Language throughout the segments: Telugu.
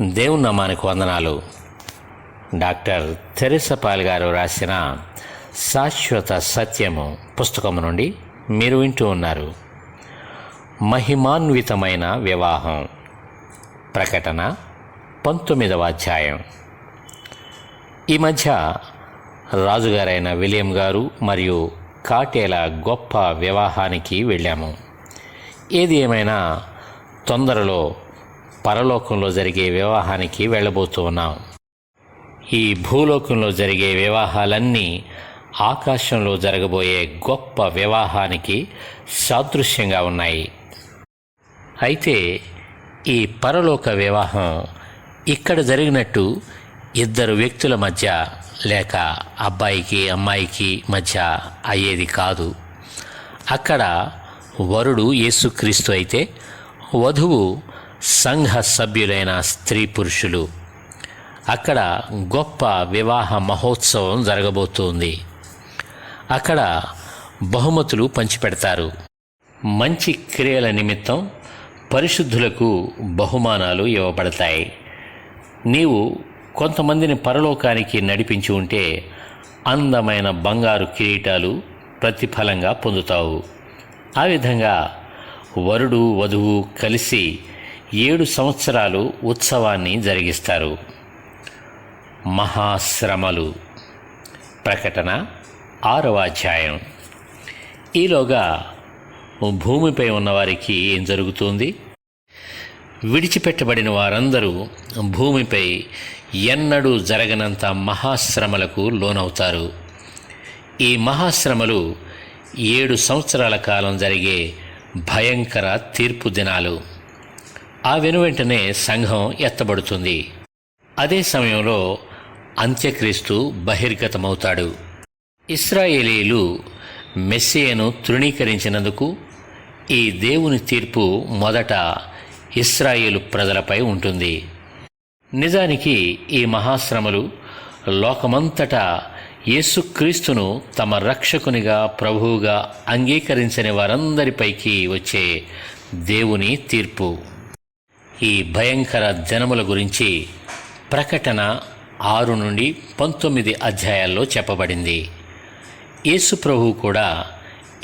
దేవుని నామానికి వందనాలు. డాక్టర్ తెరెసా పాల్ గారు రాసిన శాశ్వత సత్యము పుస్తకము నుండి మీరు వింటూ ఉన్నారు. మహిమాన్వితమైన వివాహం, ప్రకటన 19వ అధ్యాయం. ఈ మధ్య రాజుగారైన విలియం గారు మరియు కాటేల గొప్ప వివాహానికి వెళ్ళాము. ఏది ఏమైనా తొందరలో పరలోకంలో జరిగే వివాహానికి వెళ్ళబోతూ ఉన్నాం. ఈ భూలోకంలో జరిగే వివాహాలన్నీ ఆకాశంలో జరగబోయే గొప్ప వివాహానికి సాదృశ్యంగా ఉన్నాయి. అయితే ఈ పరలోక వివాహం ఇక్కడ జరిగినట్టు ఇద్దరు వ్యక్తుల మధ్య లేక అబ్బాయికి అమ్మాయికి మధ్య అయ్యేది కాదు. అక్కడ వరుడు యేసుక్రీస్తు అయితే వధువు సంఘ సభ్యులైన స్త్రీ పురుషులు. అక్కడ గొప్ప వివాహ మహోత్సవం జరగబోతుంది. అక్కడ బహుమతులు పంచిపెడతారు. మంచి క్రియల నిమిత్తం పరిశుద్ధులకు బహుమానాలు ఇవ్వబడతాయి. నీవు కొంతమందిని పరలోకానికి నడిపించి ఉంటే అందమైన బంగారు కిరీటాలు ప్రతిఫలంగా పొందుతావు. ఆ విధంగా వరుడు వధువు కలిసి 7 సంవత్సరాలు ఉత్సవాన్ని జరిగిస్తారు. మహాశ్రమలు, ప్రకటన 6వ అధ్యాయం. ఈలోగా భూమిపై ఉన్నవారికి ఏం జరుగుతుంది? విడిచిపెట్టబడిన వారందరూ భూమిపై ఎన్నడూ జరగనంత మహాశ్రమలకు లోనవుతారు. ఈ మహాశ్రమలు 7 సంవత్సరాల కాలం జరిగే భయంకర తీర్పు దినాలు. ఆ వెనువెంటనే సంఘం ఎత్తబడుతుంది. అదే సమయంలో అంత్యక్రీస్తు బహిర్గతమవుతాడు. ఇశ్రాయేలీలు మెస్సియను తృణీకరించినందుకు ఈ దేవుని తీర్పు మొదట ఇశ్రాయేలు ప్రజలపై ఉంటుంది. నిజానికి ఈ మహాశ్రమలు లోకమంతటా యేసుక్రీస్తును తమ రక్షకునిగా ప్రభువుగా అంగీకరించని వారందరిపైకి వచ్చే దేవుని తీర్పు. ఈ భయంకర జనముల గురించి ప్రకటన 6 నుండి 19 అధ్యాయాల్లో చెప్పబడింది. యేసు ప్రభువు కూడా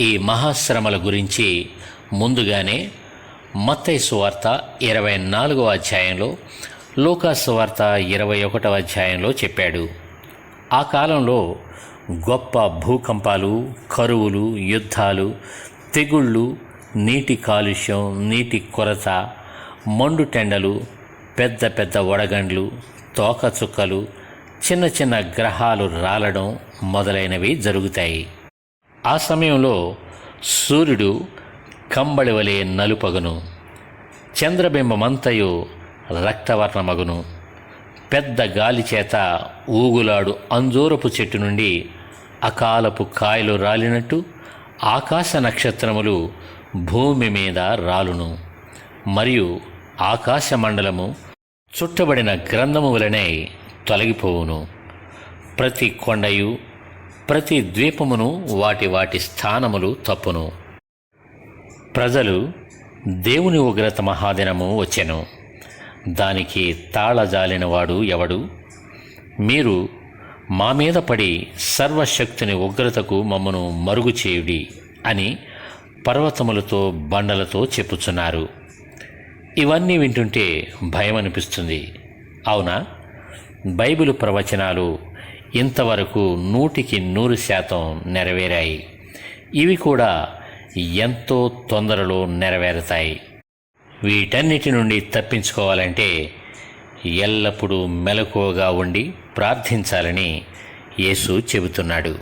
ఈ మహాశ్రమల గురించి ముందుగానే మత్తయి సువార్త 24వ అధ్యాయంలో, లూకా సువార్త 21వ అధ్యాయంలో చెప్పాడు. ఆ కాలంలో గొప్ప భూకంపాలు, కరువులు, యుద్ధాలు, తెగుళ్ళు, నీటి కాలుష్యం, నీటి కొరత, మండుటెండలు, పెద్ద పెద్ద వడగండ్లు, తోకచుక్కలు, చిన్న చిన్న గ్రహాలు రాలడం మొదలైనవి జరుగుతాయి. ఆ సమయంలో సూర్యుడు కంబళి వలె నలుపగును, చంద్రబింబమంతయు రక్తవర్ణమగును. పెద్ద గాలి చేత ఊగులాడు అంజూరపు చెట్టు నుండి అకాలపు కాయలు రాలినట్టు ఆకాశ నక్షత్రములు భూమి మీద రాలును. మరియు ఆకాశ మండలము చుట్టబడిన గ్రంథము వలనే తొలగిపోవును. ప్రతి కొండయు ప్రతి ద్వీపమును వాటి వాటి స్థానములు తప్పును. ప్రజలు దేవుని ఉగ్రత మహాదినము వచ్చెను, దానికి తాళజాలినవాడు ఎవడు? మీరు మా మీద పడి సర్వశక్తుని ఉగ్రతకు మమ్మను మరుగు చేయుడి అని పర్వతములతో బండలతో చెప్పుచున్నారు. ఇవన్నీ వింటుంటే భయం అనిపిస్తుంది. అవునా? బైబిలు ప్రవచనాలు ఇంతవరకు 100% నెరవేరాయి. ఇవి కూడా ఎంతో తొందరలో నెరవేరుతాయి. వీటన్నిటి నుండి తప్పించుకోవాలంటే ఎల్లప్పుడూ మెలకువగా ఉండి ప్రార్థించాలని యేసు చెబుతున్నాడు.